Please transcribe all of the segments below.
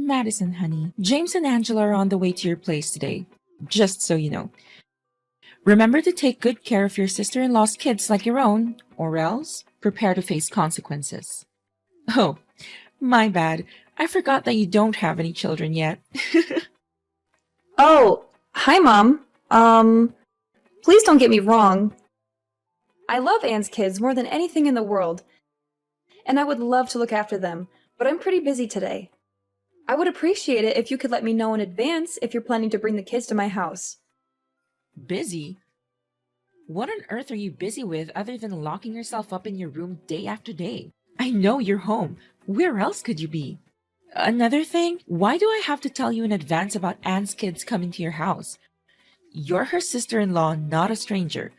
Madison, honey, James and Angela are on the way to your place today. Just so you know. Remember to take good care of your sister-in-law's kids like your own, or else prepare to face consequences. Oh, my bad. I forgot that you don't have any children yet. Oh, hi, Mom. Please don't get me wrong. I love Anne's kids more than anything in the world, and I would love to look after them, but I'm pretty busy today. I would appreciate it if you could let me know in advance if you're planning to bring the kids to my house. Busy? What on earth are you busy with other than locking yourself up in your room day after day? I know you're home. Where else could you be? Another thing, why do I have to tell you in advance about Anne's kids coming to your house? You're her sister-in-law, not a stranger.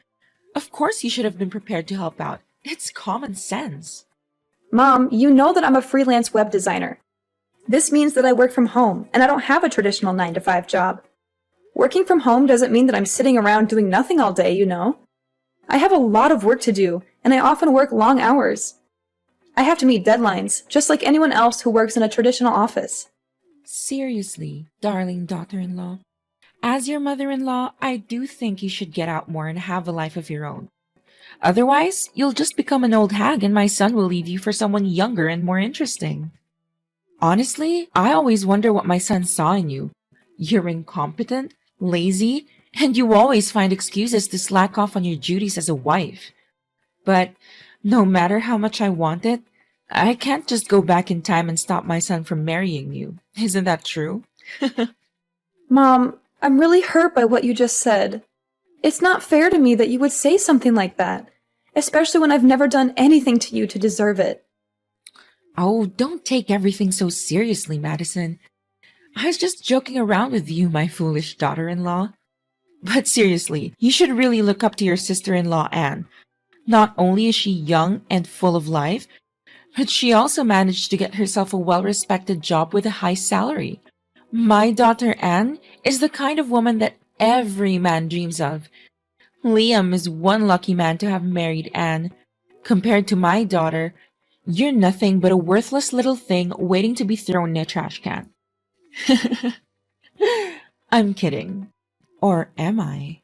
Of course you should have been prepared to help out. It's common sense. Mom, you know that I'm a freelance web designer. This means that I work from home, and I don't have a traditional 9-to-5 job. Working from home doesn't mean that I'm sitting around doing nothing all day, you know. I have a lot of work to do, and I often work long hours. I have to meet deadlines, just like anyone else who works in a traditional office. Seriously, darling daughter-in-law. As your mother-in-law, I do think you should get out more and have a life of your own. Otherwise, you'll just become an old hag and my son will leave you for someone younger and more interesting. Honestly, I always wonder what my son saw in you. You're incompetent, lazy, and you always find excuses to slack off on your duties as a wife. But no matter how much I want it, I can't just go back in time and stop my son from marrying you. Isn't that true? Mom, I'm really hurt by what you just said. It's not fair to me that you would say something like that, especially when I've never done anything to you to deserve it. Oh, don't take everything so seriously, Madison. I was just joking around with you, my foolish daughter-in-law. But seriously, you should really look up to your sister-in-law, Anne. Not only is she young and full of life, but she also managed to get herself a well-respected job with a high salary. My daughter, Anne, is the kind of woman that every man dreams of. Liam is one lucky man to have married Anne. Compared to my daughter, you're nothing but a worthless little thing waiting to be thrown in a trash can. I'm kidding. Or am I?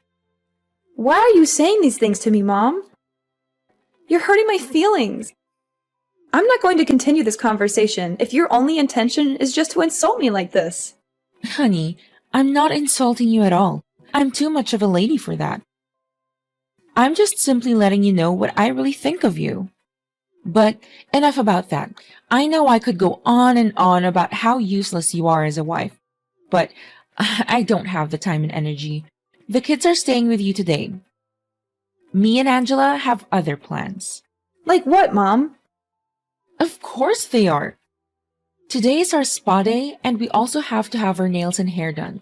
Why are you saying these things to me, Mom? You're hurting my feelings. I'm not going to continue this conversation if your only intention is just to insult me like this. Honey, I'm not insulting you at all. I'm too much of a lady for that. I'm just simply letting you know what I really think of you. But enough about that. I know I could go on and on about how useless you are as a wife, but I don't have the time and energy. The kids are staying with you today. Me and Angela have other plans. Like what, Mom? Of course they are. Today is our spa day, and we also have to have our nails and hair done.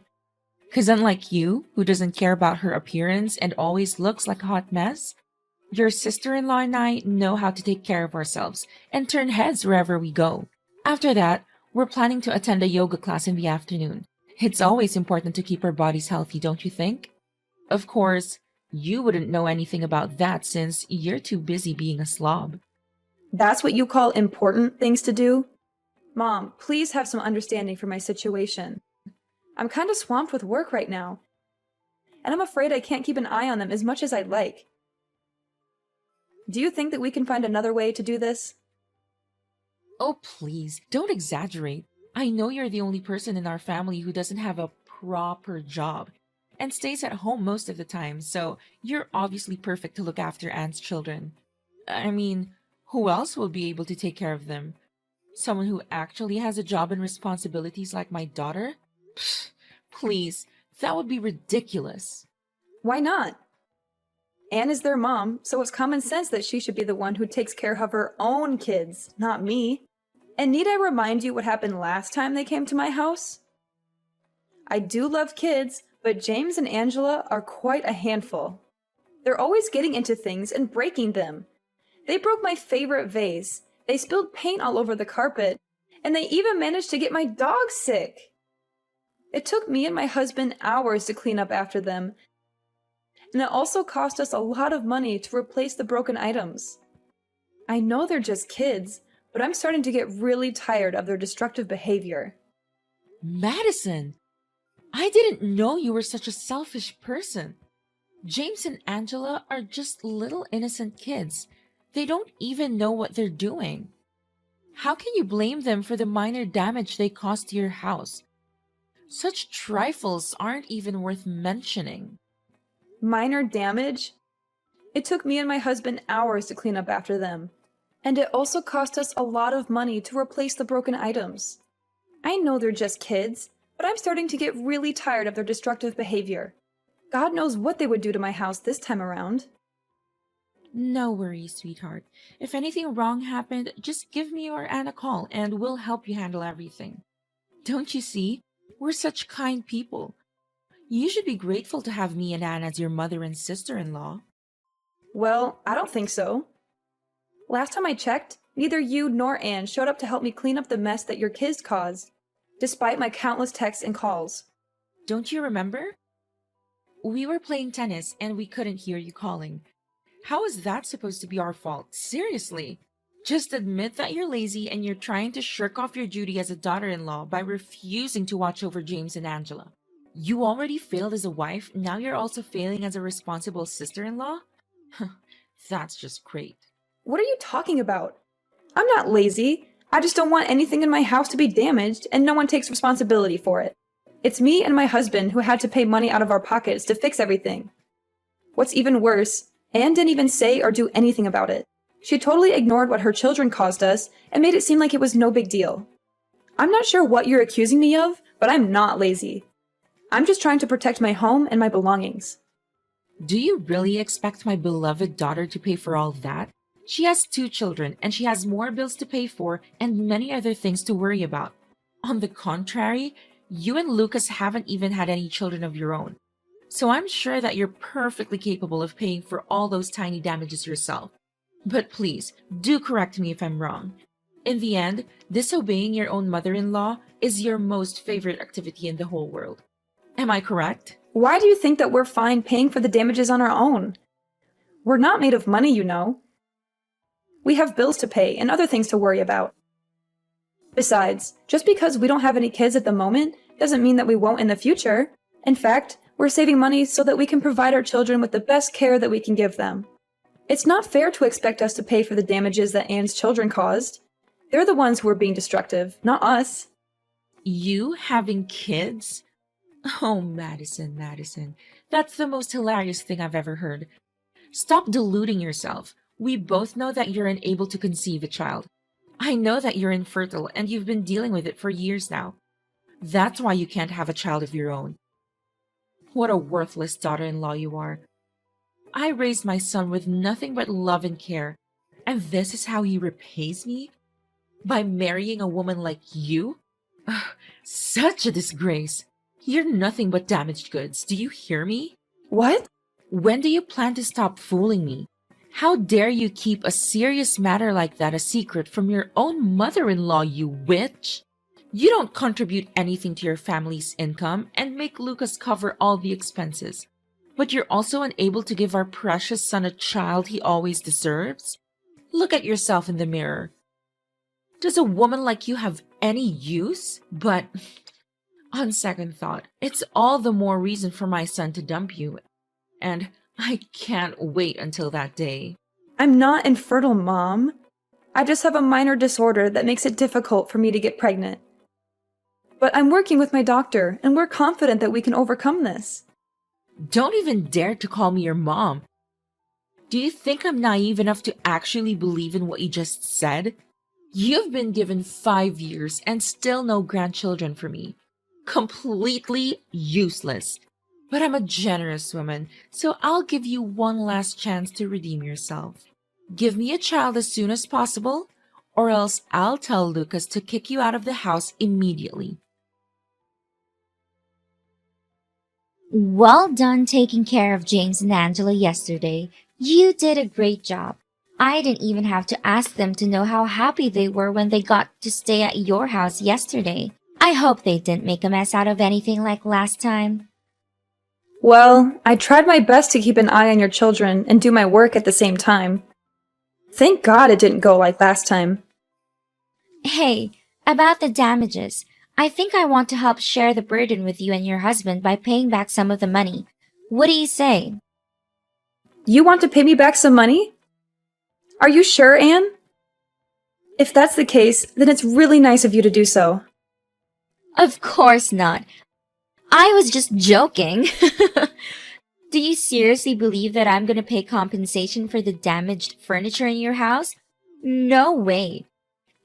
Because unlike you, who doesn't care about her appearance and always looks like a hot mess, your sister-in-law and I know how to take care of ourselves and turn heads wherever we go. After that, we're planning to attend a yoga class in the afternoon. It's always important to keep our bodies healthy, don't you think? Of course, you wouldn't know anything about that since you're too busy being a slob. That's what you call important things to do? Mom, please have some understanding for my situation. I'm kind of swamped with work right now, and I'm afraid I can't keep an eye on them as much as I'd like. Do you think that we can find another way to do this? Oh, please, don't exaggerate. I know you're the only person in our family who doesn't have a proper job and stays at home most of the time, so you're obviously perfect to look after Anne's children. I mean, who else will be able to take care of them? Someone who actually has a job and responsibilities like my daughter? Pfft, please, that would be ridiculous. Why not? Anne is their mom, so it's common sense that she should be the one who takes care of her own kids, not me. And need I remind you what happened last time they came to my house? I do love kids, but James and Angela are quite a handful. They're always getting into things and breaking them. They broke my favorite vase, they spilled paint all over the carpet, and they even managed to get my dog sick. It took me and my husband hours to clean up after them, and it also cost us a lot of money to replace the broken items. I know they're just kids, but I'm starting to get really tired of their destructive behavior. Madison, I didn't know you were such a selfish person. James and Angela are just little innocent kids. They don't even know what they're doing. How can you blame them for the minor damage they caused to your house? Such trifles aren't even worth mentioning. Minor damage? It took me and my husband hours to clean up after them. And it also cost us a lot of money to replace the broken items. I know they're just kids, but I'm starting to get really tired of their destructive behavior. God knows what they would do to my house this time around. No worries, sweetheart. If anything wrong happened, just give me or Anne a call and we'll help you handle everything. Don't you see? We're such kind people. You should be grateful to have me and Anne as your mother and sister-in-law. Well, I don't think so. Last time I checked, neither you nor Anne showed up to help me clean up the mess that your kids caused, despite my countless texts and calls. Don't you remember? We were playing tennis and we couldn't hear you calling. How is that supposed to be our fault? Seriously. Just admit that you're lazy and you're trying to shirk off your duty as a daughter-in-law by refusing to watch over James and Angela. You already failed as a wife, now you're also failing as a responsible sister-in-law? That's just great. What are you talking about? I'm not lazy. I just don't want anything in my house to be damaged, and no one takes responsibility for it. It's me and my husband who had to pay money out of our pockets to fix everything. What's even worse, Anne didn't even say or do anything about it. She totally ignored what her children caused us and made it seem like it was no big deal. I'm not sure what you're accusing me of, but I'm not lazy. I'm just trying to protect my home and my belongings. Do you really expect my beloved daughter to pay for all that? She has 2 children and she has more bills to pay for and many other things to worry about. On the contrary, you and Lucas haven't even had any children of your own. So I'm sure that you're perfectly capable of paying for all those tiny damages yourself. But please, do correct me if I'm wrong. In the end, disobeying your own mother-in-law is your most favorite activity in the whole world. Am I correct? Why do you think that we're fine paying for the damages on our own? We're not made of money, you know. We have bills to pay and other things to worry about. Besides, just because we don't have any kids at the moment doesn't mean that we won't in the future. In fact, we're saving money so that we can provide our children with the best care that we can give them. It's not fair to expect us to pay for the damages that Anne's children caused. They're the ones who are being destructive, not us. You having kids? Oh, Madison, that's the most hilarious thing I've ever heard. Stop deluding yourself. We both know that you're unable to conceive a child. I know that you're infertile and you've been dealing with it for years now. That's why you can't have a child of your own. What a worthless daughter-in-law you are. I raised my son with nothing but love and care, and this is how he repays me? By marrying a woman like you? Ugh, such a disgrace. You're nothing but damaged goods. Do you hear me? What? When do you plan to stop fooling me? How dare you keep a serious matter like that a secret from your own mother-in-law, you witch? You don't contribute anything to your family's income and make Lucas cover all the expenses. But you're also unable to give our precious son a child he always deserves? Look at yourself in the mirror. Does a woman like you have any use? But on second thought, it's all the more reason for my son to dump you. And I can't wait until that day. I'm not infertile, Mom. I just have a minor disorder that makes it difficult for me to get pregnant. But I'm working with my doctor, and we're confident that we can overcome this. Don't even dare to call me your mom. Do you think I'm naive enough to actually believe in what you just said? You've been given 5 years and still no grandchildren for me. Completely useless. But I'm a generous woman, so I'll give you one last chance to redeem yourself. Give me a child as soon as possible, or else I'll tell Lucas to kick you out of the house immediately. Well done taking care of James and Angela yesterday. You did a great job. I didn't even have to ask them to know how happy they were when they got to stay at your house yesterday. I hope they didn't make a mess out of anything like last time. Well, I tried my best to keep an eye on your children and do my work at the same time. Thank God it didn't go like last time. Hey, about the damages. I think I want to help share the burden with you and your husband by paying back some of the money. What do you say? You want to pay me back some money? Are you sure, Anne? If that's the case, then it's really nice of you to do so. Of course not. I was just joking. Do you seriously believe that I'm gonna pay compensation for the damaged furniture in your house? No way.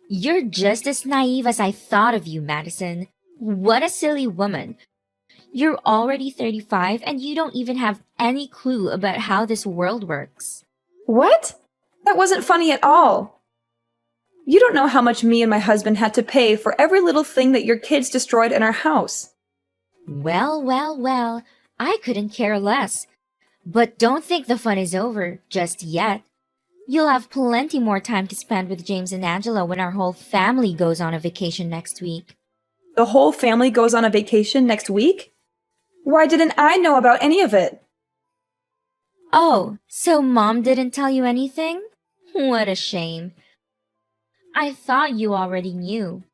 You're just as naive as I thought of you, Madison. What a silly woman. You're already 35 and you don't even have any clue about how this world works. What? That wasn't funny at all. You don't know how much me and my husband had to pay for every little thing that your kids destroyed in our house. Well, I couldn't care less. But don't think the fun is over just yet. You'll have plenty more time to spend with James and Angela when our whole family goes on a vacation next week. The whole family goes on a vacation next week? Why didn't I know about any of it? Oh, so Mom didn't tell you anything? What a shame. I thought you already knew.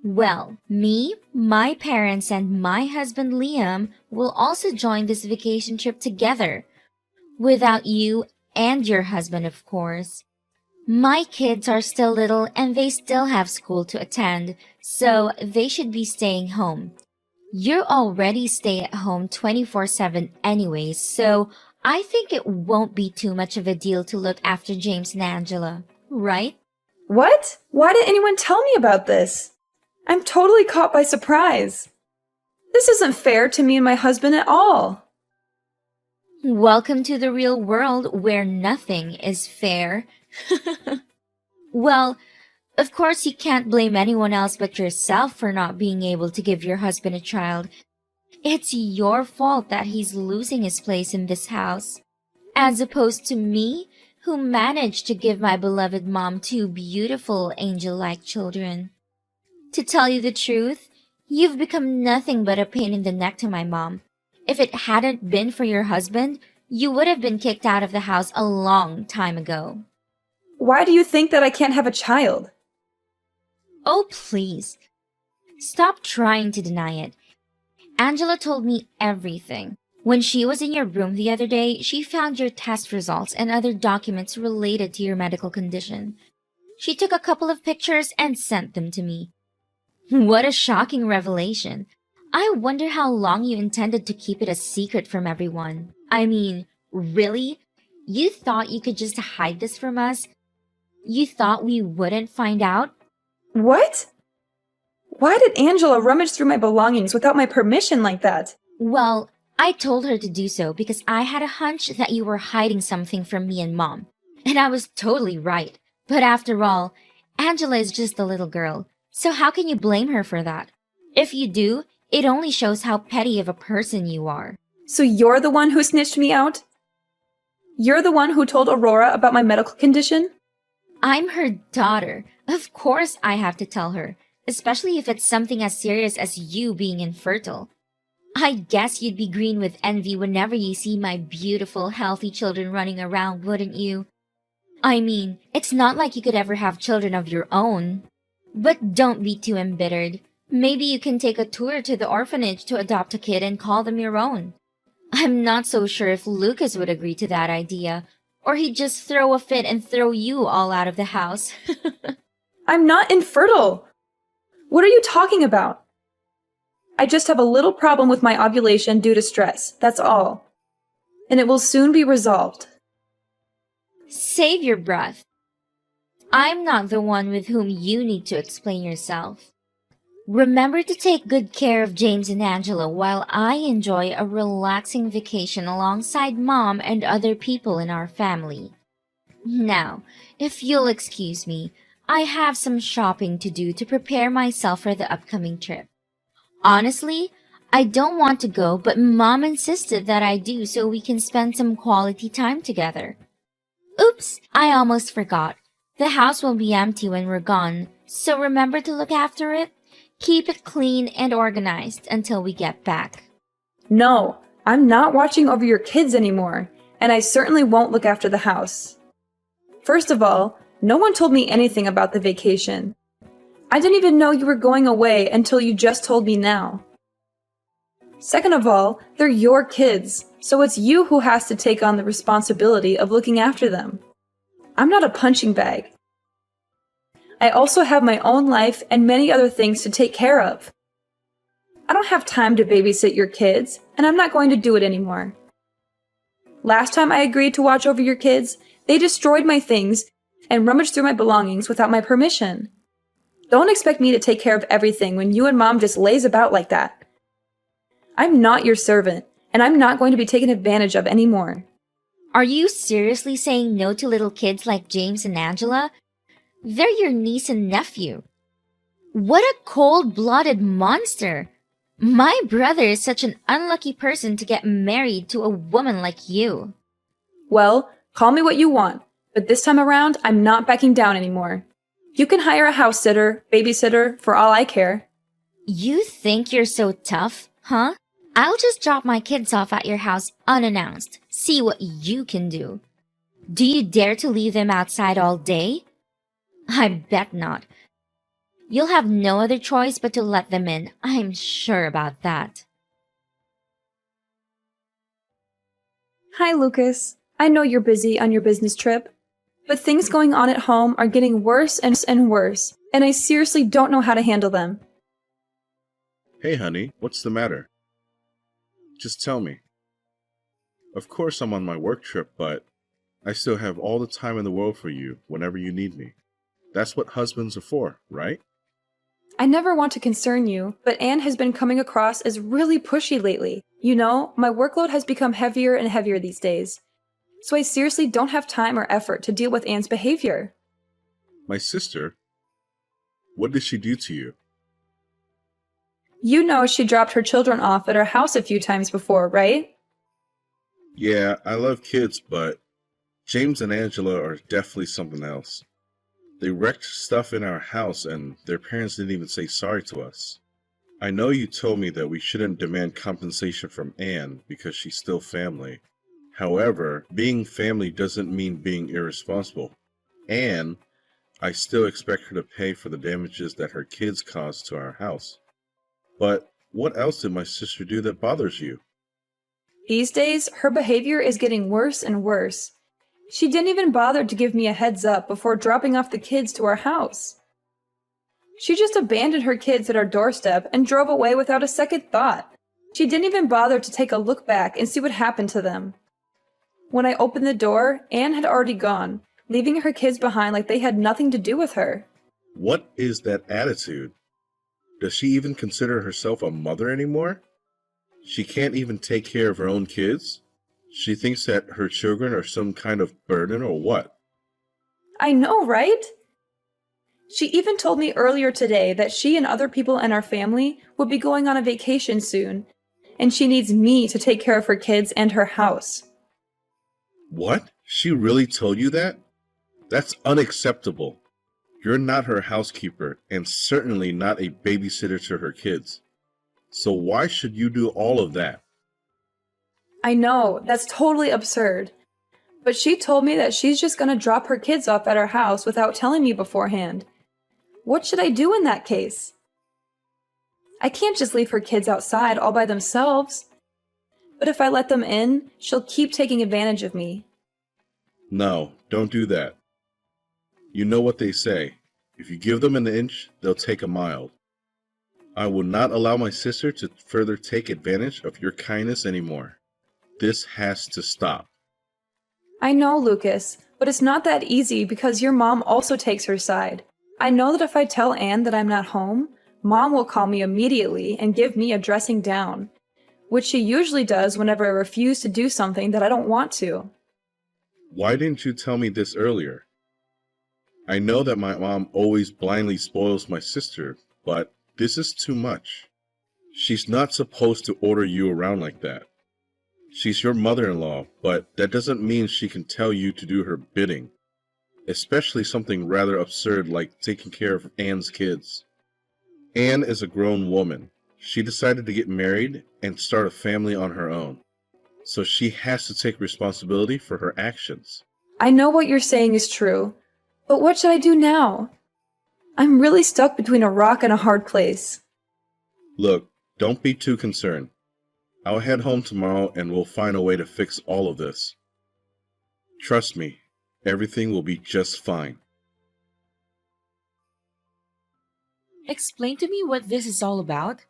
Well, me, my parents, and my husband Liam will also join this vacation trip together. Without you and your husband, of course. My kids are still little and they still have school to attend, so they should be staying home. You're already stay at home 24/7 anyways, so I think it won't be too much of a deal to look after James and Angela, right? What? Why didn't anyone tell me about this? I'm totally caught by surprise. This isn't fair to me and my husband at all. Welcome to the real world where nothing is fair. Well, of course you can't blame anyone else but yourself for not being able to give your husband a child. It's your fault that he's losing his place in this house, as opposed to me, who managed to give my beloved mom two beautiful angel-like children. To tell you the truth, you've become nothing but a pain in the neck to my mom. If it hadn't been for your husband, you would have been kicked out of the house a long time ago. Why do you think that I can't have a child? Oh, please. Stop trying to deny it. Angela told me everything. When she was in your room the other day, she found your test results and other documents related to your medical condition. She took a couple of pictures and sent them to me. What a shocking revelation. I wonder how long you intended to keep it a secret from everyone. I mean, really? You thought you could just hide this from us? You thought we wouldn't find out? What? Why did Angela rummage through my belongings without my permission like that? Well, I told her to do so because I had a hunch that you were hiding something from me and Mom. And I was totally right. But after all, Angela is just a little girl. So how can you blame her for that? If you do, it only shows how petty of a person you are. So you're the one who snitched me out? You're the one who told Aurora about my medical condition? I'm her daughter. Of course I have to tell her, especially if it's something as serious as you being infertile. I guess you'd be green with envy whenever you see my beautiful, healthy children running around, wouldn't you? I mean, it's not like you could ever have children of your own. But don't be too embittered. Maybe you can take a tour to the orphanage to adopt a kid and call them your own. I'm not so sure if Lucas would agree to that idea, or he'd just throw a fit and throw you all out of the house. I'm not infertile. What are you talking about? I just have a little problem with my ovulation due to stress, that's all. And it will soon be resolved. Save your breath. I'm not the one with whom you need to explain yourself. Remember to take good care of James and Angela while I enjoy a relaxing vacation alongside Mom and other people in our family. Now, if you'll excuse me, I have some shopping to do to prepare myself for the upcoming trip. Honestly, I don't want to go, but Mom insisted that I do so we can spend some quality time together. Oops, I almost forgot. The house will be empty when we're gone, so remember to look after it. Keep it clean and organized until we get back. No, I'm not watching over your kids anymore, and I certainly won't look after the house. First of all, no one told me anything about the vacation. I didn't even know you were going away until you just told me now. Second of all, they're your kids, so it's you who has to take on the responsibility of looking after them. I'm not a punching bag. I also have my own life and many other things to take care of. I don't have time to babysit your kids, and I'm not going to do it anymore. Last time I agreed to watch over your kids, they destroyed my things and rummaged through my belongings without my permission. Don't expect me to take care of everything when you and Mom just lays about like that. I'm not your servant, and I'm not going to be taken advantage of anymore. Are you seriously saying no to little kids like James and Angela? They're your niece and nephew. What a cold-blooded monster! My brother is such an unlucky person to get married to a woman like you. Well, call me what you want, but this time around, I'm not backing down anymore. You can hire a house sitter, babysitter, for all I care. You think you're so tough, huh? I'll just drop my kids off at your house unannounced. See what you can do. Do you dare to leave them outside all day? I bet not. You'll have no other choice but to let them in. I'm sure about that. Hi, Lucas. I know you're busy on your business trip, but things going on at home are getting worse and worse, and I seriously don't know how to handle them. Hey, honey, what's the matter? Just tell me. Of course I'm on my work trip, but I still have all the time in the world for you whenever you need me. That's what husbands are for, right? I never want to concern you, but Anne has been coming across as really pushy lately. You know, my workload has become heavier and heavier these days. So I seriously don't have time or effort to deal with Anne's behavior. My sister? What did she do to you? You know she dropped her children off at our house a few times before, right? Yeah, I love kids, but James and Angela are definitely something else. They wrecked stuff in our house and their parents didn't even say sorry to us. I know you told me that we shouldn't demand compensation from Anne because she's still family. However, being family doesn't mean being irresponsible. And I still expect her to pay for the damages that her kids caused to our house. But what else did my sister do that bothers you? These days, her behavior is getting worse and worse. She didn't even bother to give me a heads up before dropping off the kids to our house. She just abandoned her kids at our doorstep and drove away without a second thought. She didn't even bother to take a look back and see what happened to them. When I opened the door, Anne had already gone, leaving her kids behind like they had nothing to do with her. What is that attitude? Does she even consider herself a mother anymore? She can't even take care of her own kids? She thinks that her children are some kind of burden or what? I know, right? She even told me earlier today that she and other people in our family would be going on a vacation soon, and she needs me to take care of her kids and her house. What? She really told you that? That's unacceptable. You're not her housekeeper and certainly not a babysitter to her kids. So why should you do all of that? I know, that's totally absurd. But she told me that she's just gonna drop her kids off at our house without telling me beforehand. What should I do in that case? I can't just leave her kids outside all by themselves. But if I let them in, she'll keep taking advantage of me. No, don't do that. You know what they say. If you give them an inch, they'll take a mile. I will not allow my sister to further take advantage of your kindness anymore. This has to stop. I know, Lucas, but it's not that easy because your mom also takes her side. I know that if I tell Anne that I'm not home, Mom will call me immediately and give me a dressing down, which she usually does whenever I refuse to do something that I don't want to. Why didn't you tell me this earlier? I know that my mom always blindly spoils my sister, but this is too much. She's not supposed to order you around like that. She's your mother-in-law, but that doesn't mean she can tell you to do her bidding, especially something rather absurd like taking care of Anne's kids. Anne is a grown woman. She decided to get married and start a family on her own, so she has to take responsibility for her actions. I know what you're saying is true, but what should I do now? I'm really stuck between a rock and a hard place. Look, don't be too concerned. I'll head home tomorrow and we'll find a way to fix all of this. Trust me, everything will be just fine. Explain to me what this is all about.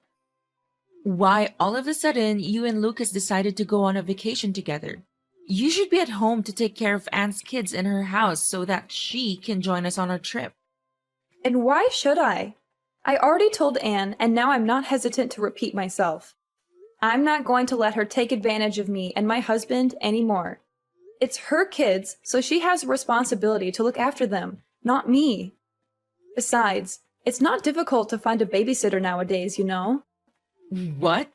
Why all of a sudden you and Lucas decided to go on a vacation together? You should be at home to take care of Anne's kids in her house so that she can join us on our trip. And why should I? I already told Anne, and now I'm not hesitant to repeat myself. I'm not going to let her take advantage of me and my husband anymore. It's her kids, so she has a responsibility to look after them, not me. Besides, it's not difficult to find a babysitter nowadays, you know? What?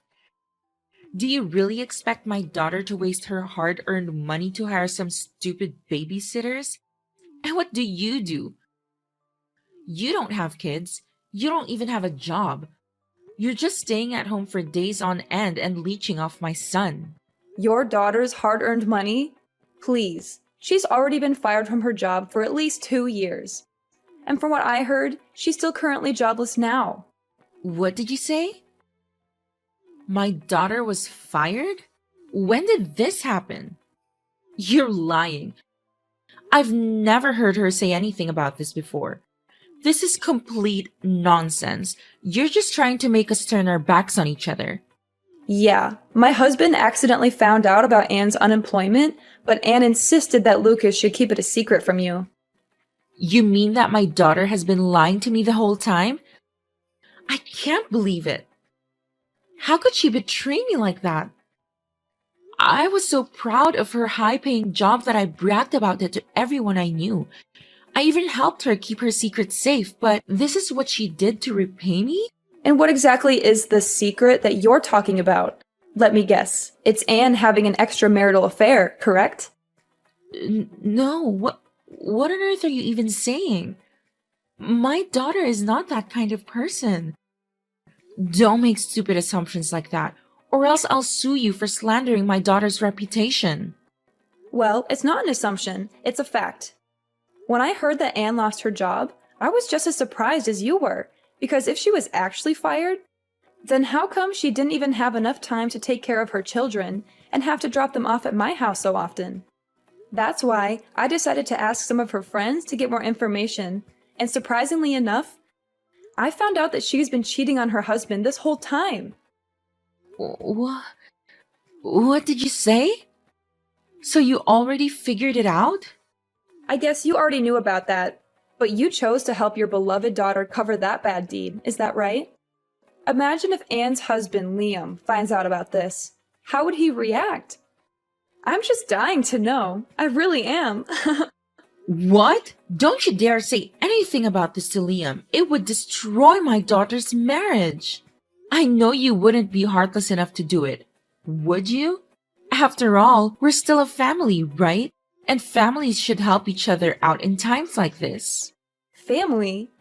Do you really expect my daughter to waste her hard-earned money to hire some stupid babysitters? And what do? You don't have kids. You don't even have a job. You're just staying at home for days on end and leeching off my son. Your daughter's hard-earned money? Please. She's already been fired from her job for at least 2 years. And from what I heard, she's still currently jobless now. What did you say? My daughter was fired? When did this happen? You're lying. I've never heard her say anything about this before. This is complete nonsense. You're just trying to make us turn our backs on each other. Yeah, my husband accidentally found out about Anne's unemployment, but Anne insisted that Lucas should keep it a secret from you. You mean that my daughter has been lying to me the whole time? I can't believe it. How could she betray me like that? I was so proud of her high-paying job that I bragged about it to everyone I knew. I even helped her keep her secret safe, but this is what she did to repay me? And what exactly is the secret that you're talking about? Let me guess. It's Anne having an extramarital affair, correct? No, what on earth are you even saying? My daughter is not that kind of person. Don't make stupid assumptions like that, or else I'll sue you for slandering my daughter's reputation. Well, it's not an assumption, it's a fact. When I heard that Anne lost her job, I was just as surprised as you were, because if she was actually fired, then how come she didn't even have enough time to take care of her children and have to drop them off at my house so often? That's why I decided to ask some of her friends to get more information, and surprisingly enough, I found out that she's been cheating on her husband this whole time. What did you say? So you already figured it out? I guess you already knew about that, but you chose to help your beloved daughter cover that bad deed, is that right? Imagine if Anne's husband, Liam, finds out about this. How would he react? I'm just dying to know. I really am. What? Don't you dare say anything about this to Liam. It would destroy my daughter's marriage. I know you wouldn't be heartless enough to do it. Would you? After all, we're still a family, right? And families should help each other out in times like this. Family?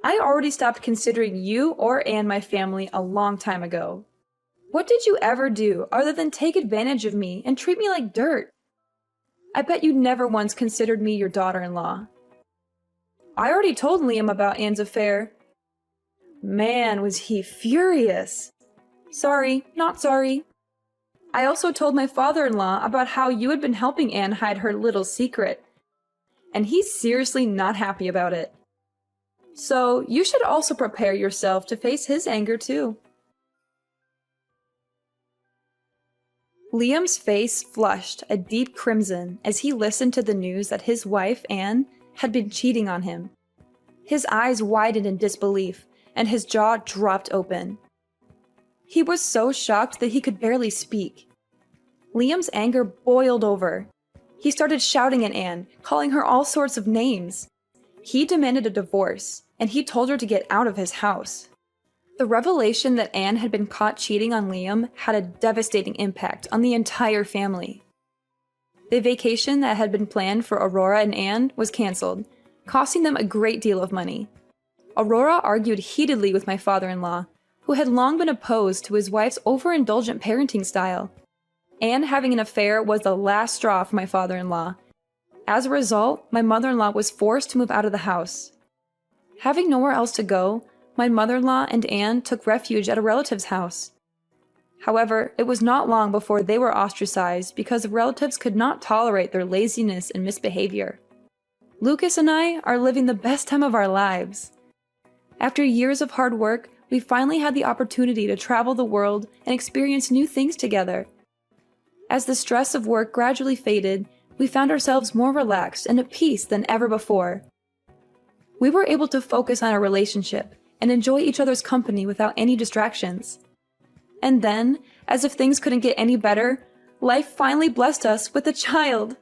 I already stopped considering you or Anne my family a long time ago. What did you ever do other than take advantage of me and treat me like dirt? I bet you never once considered me your daughter-in-law. I already told Liam about Anne's affair. Man, was he furious. Sorry, not sorry. I also told my father-in-law about how you had been helping Anne hide her little secret, and he's seriously not happy about it. So you should also prepare yourself to face his anger too. Liam's face flushed a deep crimson as he listened to the news that his wife, Anne, had been cheating on him. His eyes widened in disbelief, and his jaw dropped open. He was so shocked that he could barely speak. Liam's anger boiled over. He started shouting at Anne, calling her all sorts of names. He demanded a divorce, and he told her to get out of his house. The revelation that Anne had been caught cheating on Liam had a devastating impact on the entire family. The vacation that had been planned for Aurora and Anne was canceled, costing them a great deal of money. Aurora argued heatedly with my father-in-law, who had long been opposed to his wife's overindulgent parenting style. Anne having an affair was the last straw for my father-in-law. As a result, my mother-in-law was forced to move out of the house. Having nowhere else to go, my mother-in-law and Anne took refuge at a relative's house. However, it was not long before they were ostracized because the relatives could not tolerate their laziness and misbehavior. Lucas and I are living the best time of our lives. After years of hard work, we finally had the opportunity to travel the world and experience new things together. As the stress of work gradually faded, we found ourselves more relaxed and at peace than ever before. We were able to focus on our relationship and enjoy each other's company without any distractions. And then, as if things couldn't get any better, life finally blessed us with a child.